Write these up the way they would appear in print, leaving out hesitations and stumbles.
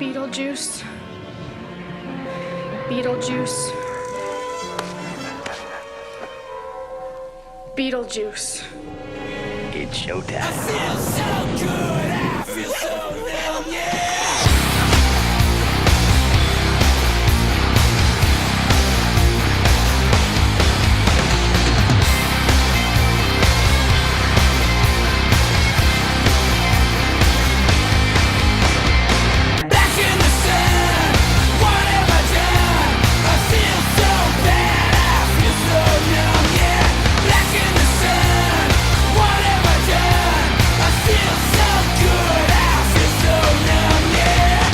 Beetlejuice. Beetlejuice. Beetlejuice. It's showtime. I feel so good, I feel so numb, yeah. Back in the sun, what have I done? I feel so bad, I feel so numb, yeah. Back in the sun, what have I done? I feel so good, I feel so numb, yeah.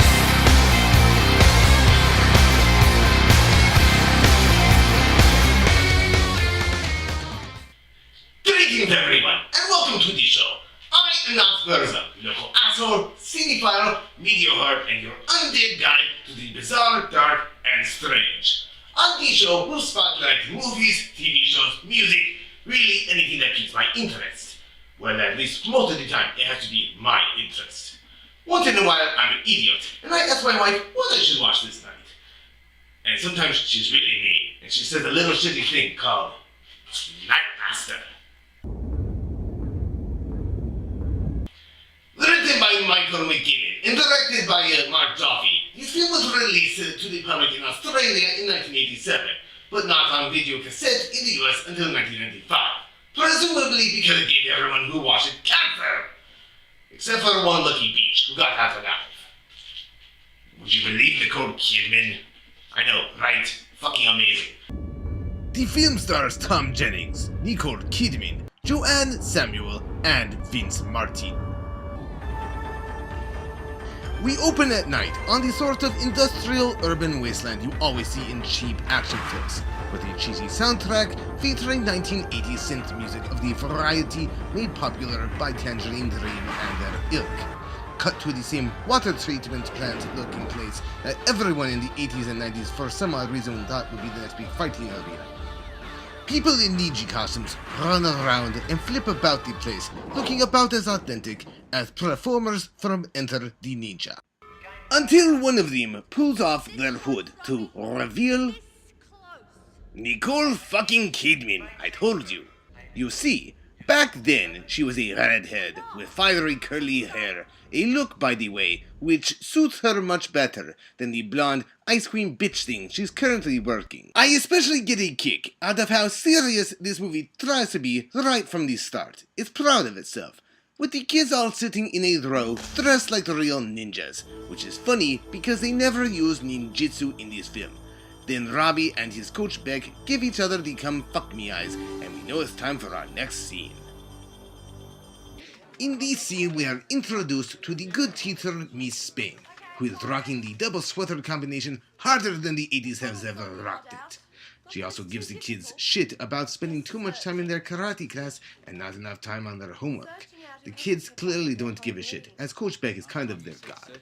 Greetings everyone, and welcome to the show. I am Knox Burzum, local asshole, cinephile, media heart, and your undead guide to the bizarre, dark, and strange. On the show, we'll spotlight movies, TV shows, music, really anything that piques my interest. Well, at least most of the time, it has to be my interest. Once in a while, I'm an idiot, and I ask my wife what I should watch this night. And sometimes she's really mean, and she says a little shitty thing called Nightmaster. Written by Michael McGinn and directed by Mark Duffy, this film was released to the public in Australia in 1987, but not on video cassette in the US until 1995, presumably because it gave everyone who watched it cancer, except for one lucky bitch who got half alive. Would you believe Nicole Kidman? I know, right? Fucking amazing. The film stars Tom Jennings, Nicole Kidman, Joanne Samuel, and Vince Martin. We open at night on the sort of industrial urban wasteland you always see in cheap action films, with a cheesy soundtrack featuring 1980s synth music of the variety made popular by Tangerine Dream and their ilk. Cut to the same water treatment plant looking place that everyone in the 80s and 90s for some odd reason thought would be the next big fighting arena. People in ninja costumes run around and flip about the place, looking about as authentic as performers from Enter the Ninja. Until one of them pulls off their hood to reveal Nicole fucking Kidman, I told you. You see, back then she was a redhead with fiery curly hair, a look, by the way, which suits her much better than the blonde ice cream bitch thing she's currently working. I especially get a kick out of how serious this movie tries to be right from the start. It's proud of itself, with the kids all sitting in a row dressed like real ninjas, which is funny because they never use ninjutsu in this film. Then Robbie and his coach Beck give each other the come fuck me eyes, and we know it's time for our next scene. In this scene, we are introduced to the good teacher, Miss Spain, who is rocking the double sweater combination harder than the 80s has ever rocked it. She also gives the kids shit about spending too much time in their karate class and not enough time on their homework. The kids clearly don't give a shit, as Coach Beck is kind of their god.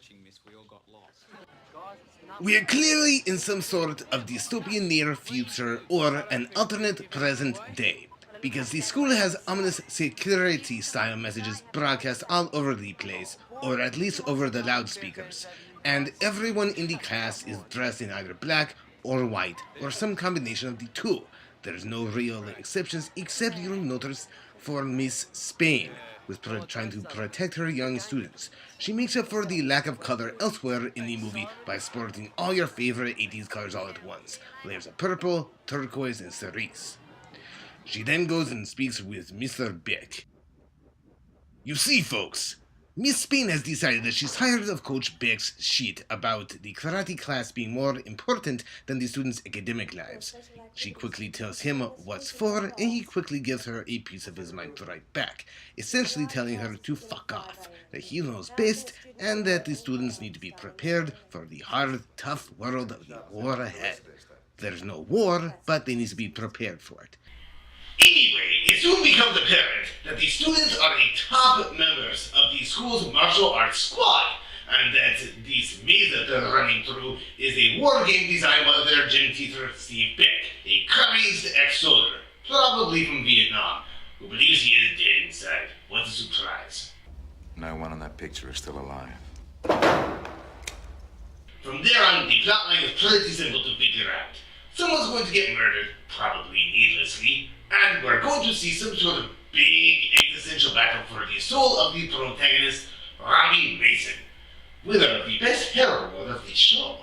We are clearly in some sort of dystopian near future or an alternate present day, because the school has ominous security-style messages broadcast all over the place, or at least over the loudspeakers, and everyone in the class is dressed in either black or white, or some combination of the two. There's no real exceptions, except you'll notice for Miss Spain, who's trying to protect her young students. She makes up for the lack of color elsewhere in the movie by sporting all your favorite 80s colors all at once, layers of purple, turquoise, and cerise. She then goes and speaks with Mr. Beck. You see, folks, Miss Spain has decided that she's tired of Coach Beck's shit about the karate class being more important than the students' academic lives. She quickly tells him what's for, and he quickly gives her a piece of his mind right back, essentially telling her to fuck off, that he knows best, and that the students need to be prepared for the hard, tough world of the war ahead. There's no war, but they need to be prepared for it. Anyway, it soon becomes apparent that the students are the top members of the school's martial arts squad, and that this maze that they're running through is a war game designed by their gym teacher, Steve Beck, a crazed ex-soldier, probably from Vietnam, who believes he is dead inside. What a surprise. No one in that picture is still alive. From there on, the plotline is pretty simple to figure out. Someone's going to get murdered, probably needlessly, and we're going to see some sort of big existential battle for the soul of the protagonist, Robbie Mason, winner of the best hero award of the show,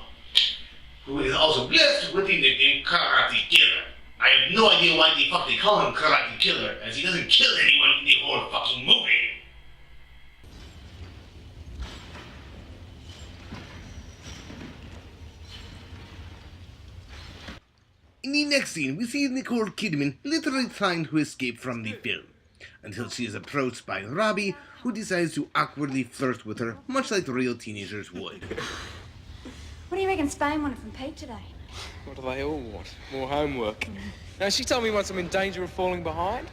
who is also blessed with the nickname Karate Killer. I have no idea why the fuck they call him Karate Killer, as he doesn't kill anyone in the whole fucking movie. In the next scene, we see Nicole Kidman literally trying to escape from the film, until she is approached by Robbie, who decides to awkwardly flirt with her, much like real teenagers would. What do you reckon Spain wanted from Pete today? What do they all want? More homework. Now, she told me once I'm in danger of falling behind.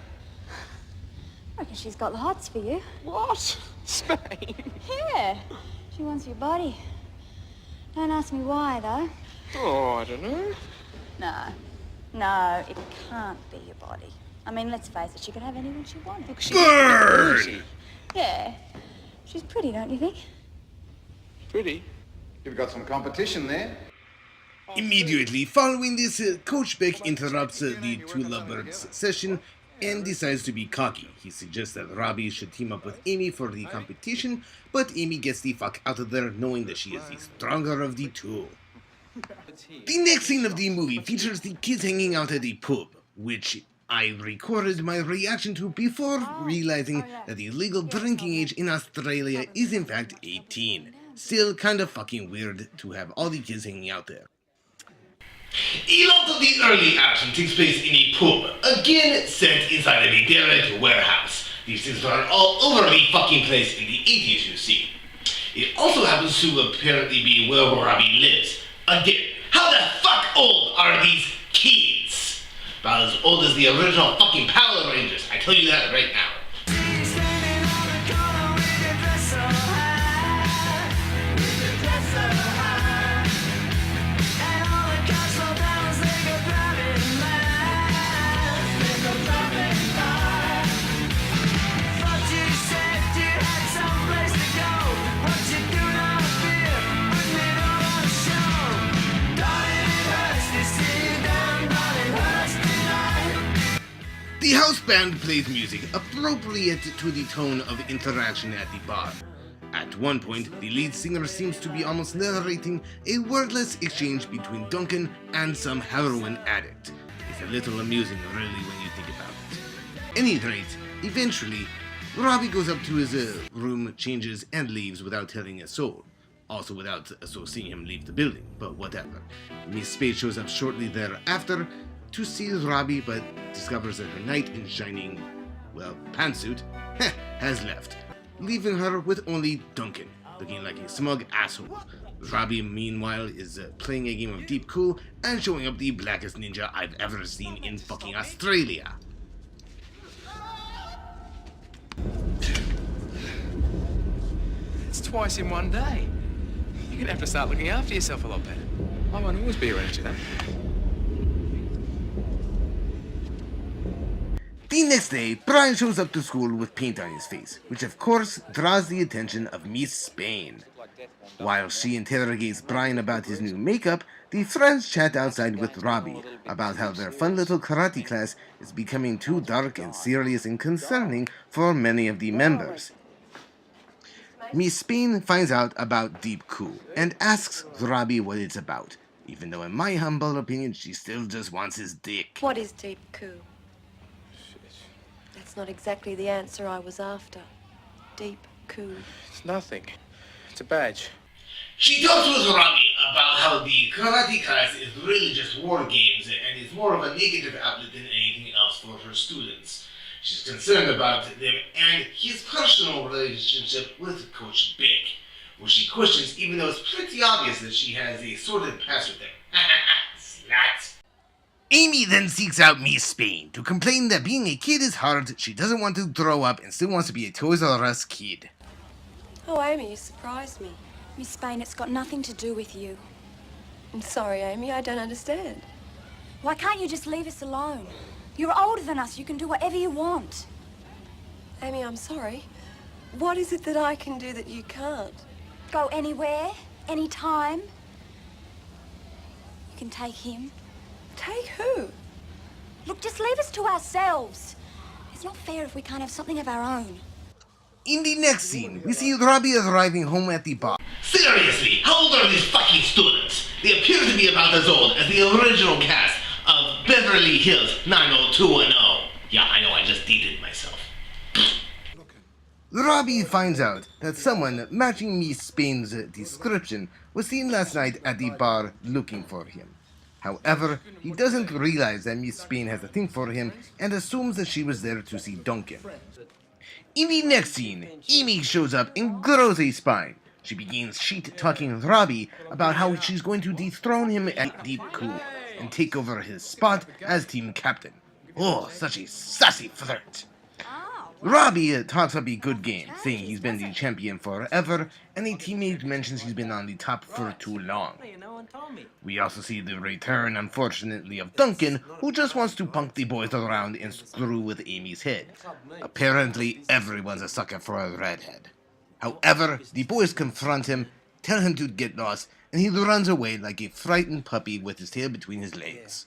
I reckon she's got the hots for you. What? Spain? Yeah. She wants your body. Don't ask me why, though. Oh, I don't know. No, it can't be your body. I mean, let's face it, she could have anyone she wanted. Look, Burn! Yeah. She's pretty, don't you think? Pretty. You've got some competition there. Immediately following this, Coach Beck interrupts the two lovebirds session and decides to be cocky. He suggests that Robbie should team up with Amy for the competition, but Amy gets the fuck out of there knowing that she is the stronger of the two. The next scene of the movie features the kids hanging out at a pub, which I recorded my reaction to before realizing that the legal drinking age in Australia is in fact 18. Still kinda fucking weird to have all the kids hanging out there. A lot of the early action takes place in a pub, again set inside of a derelict warehouse. These things are all over the fucking place in the 80s, you see. It also happens to apparently be where Robbie lives. Again, how the fuck old are these kids? About as old as the original fucking Power Rangers, I tell you that right now. The house band plays music appropriate to the tone of interaction at the bar. At one point, the lead singer seems to be almost narrating a wordless exchange between Duncan and some heroin addict. It's a little amusing, really, when you think about it. At any rate, eventually, Robbie goes up to his room, changes, and leaves without telling a soul. Also without a soul seeing him leave the building, but whatever. Miss Spade shows up shortly thereafter to see Robbie, but discovers that her knight in shining, well, pantsuit, has left, leaving her with only Duncan, looking like a smug asshole. Robbie, meanwhile, is playing a game of Deep Cool and showing up the blackest ninja I've ever seen in fucking Australia. It's twice in one day. You're gonna have to start looking after yourself a lot better. I won't always be around you then. The next day, Brian shows up to school with paint on his face, which of course draws the attention of Miss Spain. While she interrogates Brian about his new makeup, the friends chat outside with Robbie about how their fun little karate class is becoming too dark and serious and concerning for many of the members. Miss Spain finds out about Deep Cool and asks Robbie what it's about, even though in my humble opinion she still just wants his dick. What is deep cool? That's not exactly the answer I was after. Deep cool. It's nothing. It's a badge. She talks with Robbie about how the karate class is really just war games and is more of a negative outlet than anything else for her students. She's concerned about them and his personal relationship with Coach Beck, which she questions even though it's pretty obvious that she has a sordid past with him. Slut. Amy then seeks out Miss Spain to complain that being a kid is hard, she doesn't want to grow up and still wants to be a Toys R Us kid. Oh, Amy, you surprised me. Miss Spain, it's got nothing to do with you. I'm sorry, Amy, I don't understand. Why can't you just leave us alone? You're older than us. You can do whatever you want. Amy, I'm sorry. What is it that I can do that you can't? Go anywhere, anytime. can take him. Take who? Look, just leave us to ourselves. It's not fair if we can't have something of our own. In the next scene, we see Robbie arriving home at the bar. Seriously, how old are these fucking students? They appear to be about as old as the original cast of Beverly Hills 90210. Yeah, I know, I just dated myself. Robbie finds out that someone matching Miss Spain's description was seen last night at the bar looking for him. However, he doesn't realize that Miss Spain has a thing for him and assumes that she was there to see Duncan. In the next scene, Amy shows up and grows a spine. She begins shit-talking Robbie about how she's going to dethrone him at Deep Cool and take over his spot as team captain. Oh, such a sassy flirt. Robbie talks up a good game, saying he's been the champion forever, and a teammate mentions he's been on the top for too long. We also see the return, unfortunately, of Duncan, who just wants to punk the boys around and screw with Amy's head. Apparently, everyone's a sucker for a redhead. However, the boys confront him, tell him to get lost, and he runs away like a frightened puppy with his tail between his legs.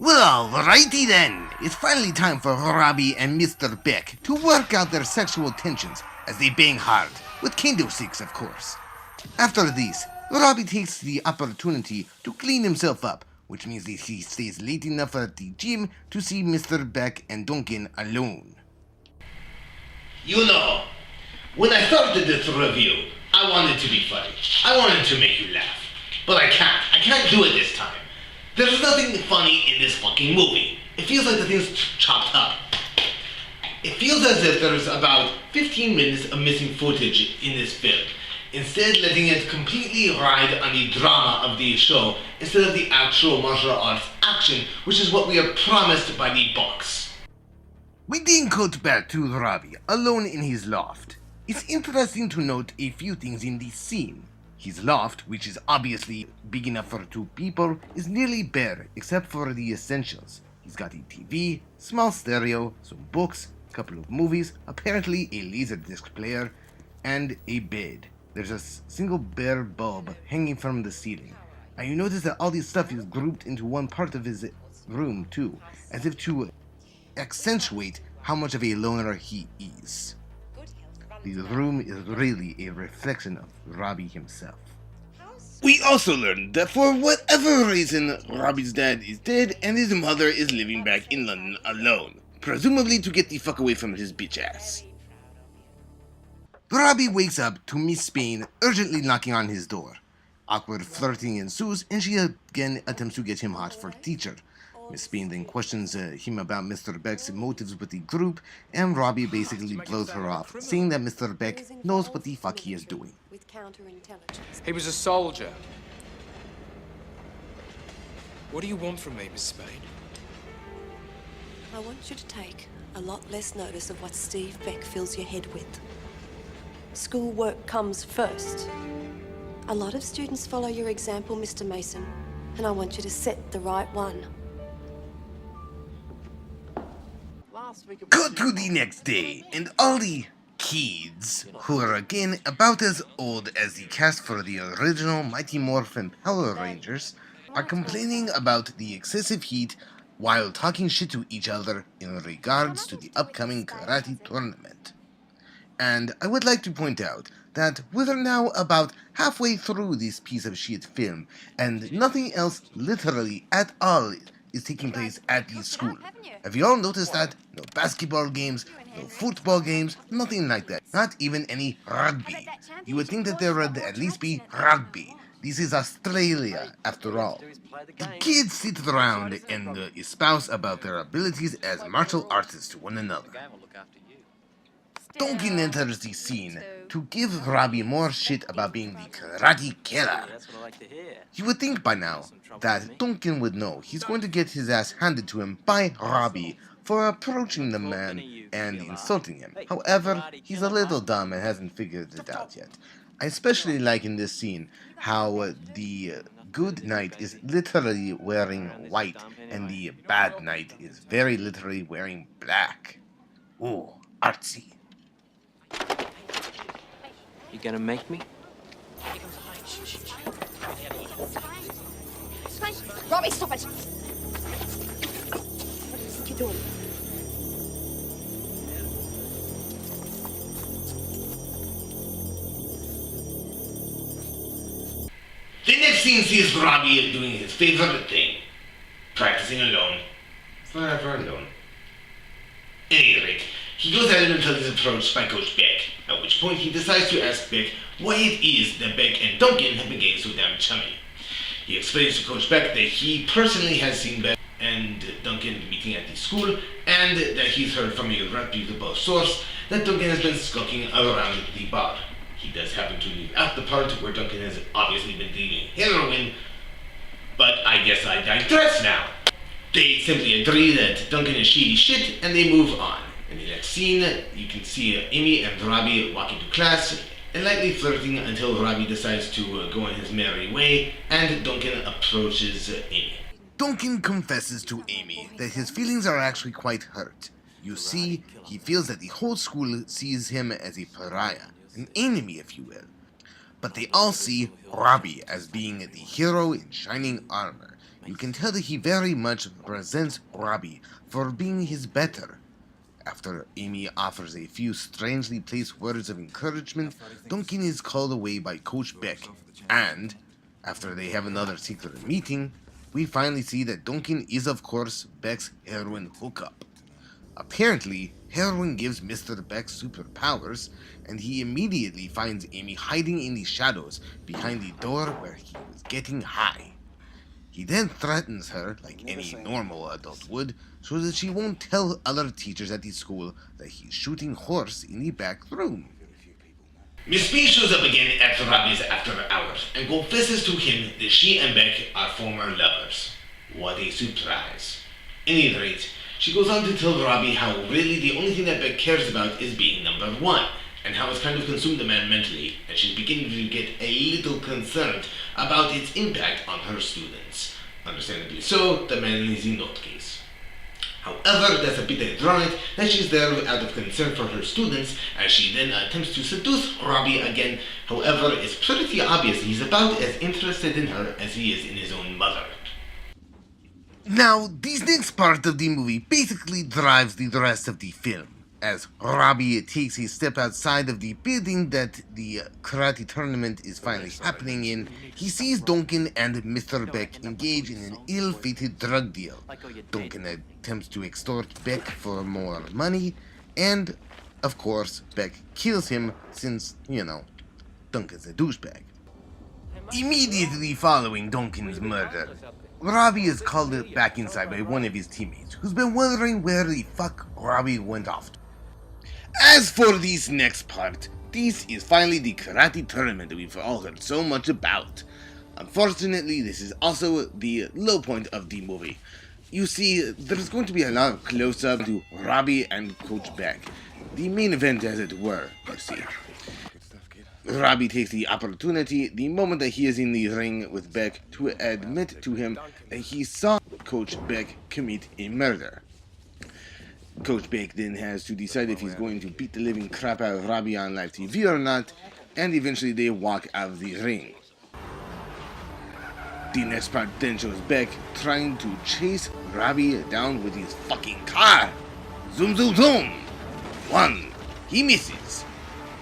Well, righty then. It's finally time for Robbie and Mr. Beck to work out their sexual tensions as they bang hard, with kendo sticks, of course. After this, Robbie takes the opportunity to clean himself up, which means that he stays late enough at the gym to see Mr. Beck and Duncan alone. You know, when I started this review, I wanted to be funny. I wanted to make you laugh. But I can't. I can't do it this time. There's nothing funny in this fucking movie. It feels like the thing's chopped up. It feels as if there's about 15 minutes of missing footage in this film, instead letting it completely ride on the drama of the show instead of the actual martial arts action, which is what we are promised by the box. We then cut back to Robbie, alone in his loft. It's interesting to note a few things in this scene. His loft, which is obviously big enough for two people, is nearly bare except for the essentials. He's got a TV, small stereo, some books, a couple of movies, apparently a laserdisc player, and a bed. There's a single bare bulb hanging from the ceiling. And you notice that all this stuff is grouped into one part of his room too, as if to accentuate how much of a loner he is. The room is really a reflection of Robbie himself. We also learned that for whatever reason, Robbie's dad is dead and his mother is living back in London alone, presumably to get the fuck away from his bitch ass. Robbie wakes up to Miss Spain urgently knocking on his door. Awkward flirting ensues and she again attempts to get him hot for teacher. Miss Spain then questions him about Mr. Beck's motives with the group, and Robbie basically blows her off, saying that Mr. Beck knows what the fuck he is doing. He was a soldier. What do you want from me, Miss Spain? I want you to take a lot less notice of what Steve Beck fills your head with. Schoolwork comes first. A lot of students follow your example, Mr. Mason, and I want you to set the right one. Cut to the next day, and all the kids, who are again about as old as the cast for the original Mighty Morphin Power Rangers, are complaining about the excessive heat while talking shit to each other in regards to the upcoming karate tournament. And I would like to point out that we're now about halfway through this piece of shit film, and nothing else literally at all is taking place at the school. Have you all noticed that? No basketball games, no football games, nothing like that. Not even any rugby. You would think that there would at least be rugby. This is Australia, after all. The kids sit around and espouse about their abilities as martial artists to one another. Duncan enters the scene to give Robbie more shit about being the karate killer. You would think by now that Duncan would know he's going to get his ass handed to him by Robbie for approaching the man and insulting him. However, he's a little dumb and hasn't figured it out yet. I especially like in this scene how the good knight is literally wearing white and the bad knight is very literally wearing black. Ooh, artsy. You gonna make me? Robbie, stop it! What are you doing? The next scene sees Robbie doing his favorite thing, practicing alone. Forever alone. At any rate, he goes out until he's approached by Coach Beck, at which point he decides to ask Beck why it is that Beck and Duncan have been getting so damn chummy. He explains to Coach Beck that he personally has seen Beck and Duncan meeting at the school, and that he's heard from a reputable source that Duncan has been skulking around the bar. He does happen to leave out the part where Duncan has obviously been dealing heroin, but I guess I digress now. They simply agree that Duncan is shady shit, and they move on. In the next scene, you can see Amy and Robbie walking to class, and lightly flirting until Robbie decides to go on his merry way, and Duncan approaches Amy. Duncan confesses to Amy that his feelings are actually quite hurt. You see, he feels that the whole school sees him as a pariah, an enemy if you will. But they all see Robbie as being the hero in shining armor. You can tell that he very much resents Robbie for being his better. After Amy offers a few strangely placed words of encouragement, Duncan is called away by Coach Beck, and, after they have another secret meeting, we finally see that Duncan is of course Beck's heroin hookup. Apparently, heroin gives Mr. Beck superpowers, and he immediately finds Amy hiding in the shadows behind the door where he was getting high. He then threatens her, like any normal adult would, so that she won't tell other teachers at the school that he's shooting horse in the back room. Miss B shows up again at Robbie's after hours and confesses to him that she and Beck are former lovers. What a surprise. At any rate, she goes on to tell Robbie how really the only thing that Beck cares about is being number one, and how it's kind of consumed the man mentally, and she's beginning to get a little concerned about its impact on her students. Understandably so, the man is a nutcase. However, that's a bit ironic that she's there out of concern for her students, as she then attempts to seduce Robbie again. However, it's pretty obvious he's about as interested in her as he is in his own mother. Now, this next part of the movie basically drives the rest of the film. As Robbie takes a step outside of the building that the karate tournament is finally happening in, he sees Duncan and Mr. Beck engage in an ill-fated drug deal. Duncan attempts to extort Beck for more money, and, of course, Beck kills him since, you know, Duncan's a douchebag. Immediately following Duncan's murder, Robbie is called back inside by one of his teammates, who's been wondering where the fuck Robbie went off to. As for this next part, this is finally the karate tournament that we've all heard so much about. Unfortunately, this is also the low point of the movie. You see, there's going to be a lot of close-up to Robbie and Coach Beck, the main event as it were, you see. Robbie takes the opportunity the moment that he is in the ring with Beck to admit to him that he saw Coach Beck commit a murder. Coach Beck then has to decide if he's going to beat the living crap out of Robbie on live TV or not, and eventually they walk out of the ring. The next part then shows Beck trying to chase Robbie down with his fucking car. Zoom zoom zoom! One. He misses.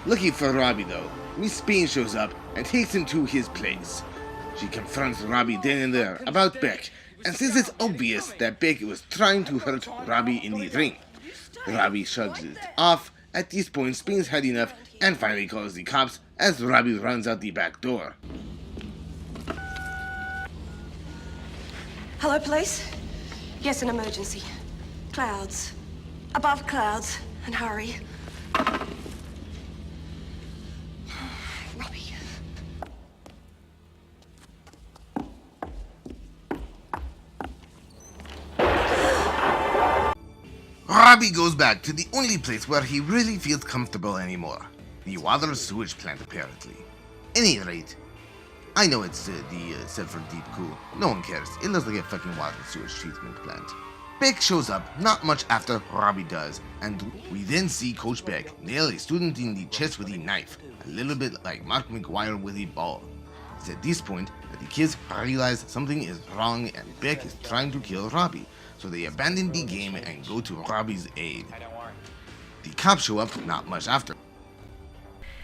Lucky for Robbie though, Miss Spain shows up and takes him to his place. She confronts Robbie then and there about Beck, and says it's obvious that Beck was trying to hurt Robbie in the ring. Robbie shrugs it off. At this point, Spain's had enough and finally calls the cops as Robbie runs out the back door. Hello, police? Yes, an emergency. Clouds. Above clouds. And hurry. Robbie. Robbie goes back to the only place where he really feels comfortable anymore. The water sewage plant, apparently. At any rate, I know it's the Silver Deep Cool. No one cares. It looks like a fucking water sewage treatment plant. Beck shows up not much after Robbie does, and we then see Coach Beck nail a student in the chest with a knife, a little bit like Mark McGuire with a ball. It's at this point but the kids realize something is wrong and Beck is trying to kill Robbie, so they abandon the game and go to Robbie's aid. The cops show up not much after.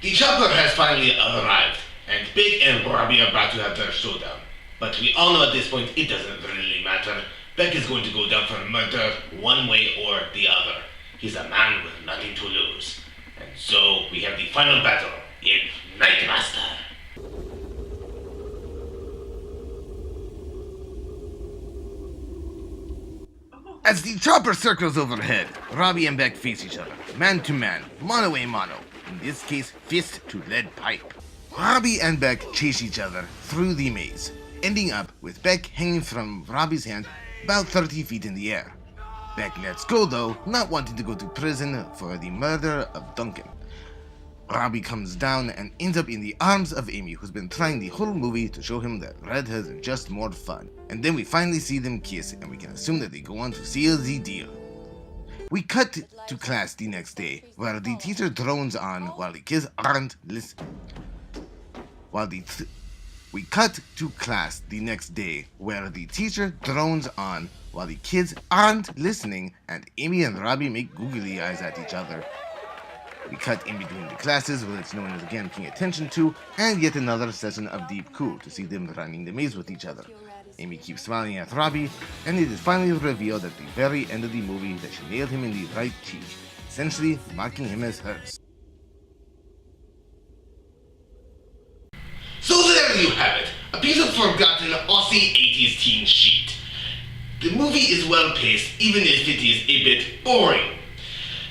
The chopper has finally arrived, and Big and Robbie are about to have their showdown. But we all know at this point it doesn't really matter. Beck is going to go down for murder one way or the other. He's a man with nothing to lose. And so we have the final battle in Nightmaster. As the chopper circles overhead, Robbie and Beck face each other, man to man, mono a mono, in this case fist to lead pipe. Robbie and Beck chase each other through the maze, ending up with Beck hanging from Robbie's hand about 30 feet in the air. Beck lets go though, not wanting to go to prison for the murder of Duncan. Robbie comes down and ends up in the arms of Amy, who's been trying the whole movie to show him that redheads are just more fun. And then we finally see them kiss, and we can assume that they go on to seal the deal. We cut to class the next day, where the teacher drones on while the kids aren't listening. We cut to class the next day, where the teacher drones on while the kids aren't listening, and Amy and Robbie make googly eyes at each other. We cut in between the classes, where it's no one is again paying attention to, and yet another session of Deep Cool to see them running the maze with each other. Amy keeps smiling at Robbie, and it is finally revealed at the very end of the movie that she nailed him in the right cheek, essentially marking him as hers. So there you have it, a piece of forgotten Aussie 80s teen shit. The movie is well paced, even if it is a bit boring.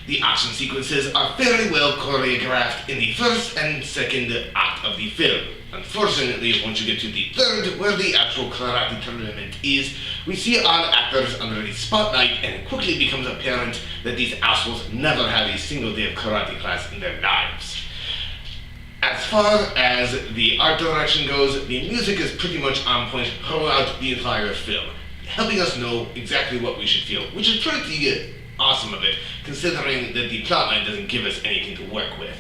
The action sequences are fairly well choreographed in the first and second act of the film. Unfortunately, once you get to the third, where the actual karate tournament is, we see our actors under the spotlight, and it quickly becomes apparent that these assholes never had a single day of karate class in their lives. As far as the art direction goes, the music is pretty much on point throughout the entire film, helping us know exactly what we should feel, which is pretty good. Awesome of it, considering that the plotline doesn't give us anything to work with.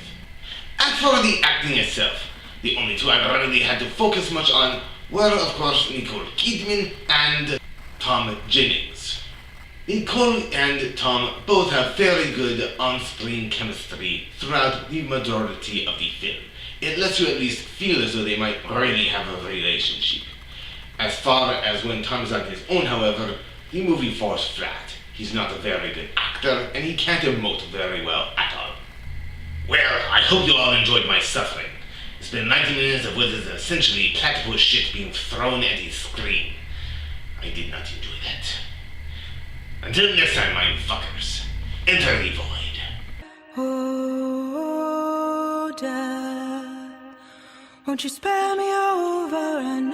As for the acting itself, the only two I really had to focus much on were, of course, Nicole Kidman and Tom Jennings. Nicole and Tom both have fairly good on-screen chemistry throughout the majority of the film. It lets you at least feel as though they might really have a relationship. As far as when Tom is on his own, however, the movie falls flat. He's not a very good actor, and he can't emote very well at all. Well, I hope you all enjoyed my suffering. It's been 90 minutes of what is essentially platypus shit being thrown at a screen. I did not enjoy that. Until next time, my fuckers, enter the void. Oh, Dad, won't you spare me over and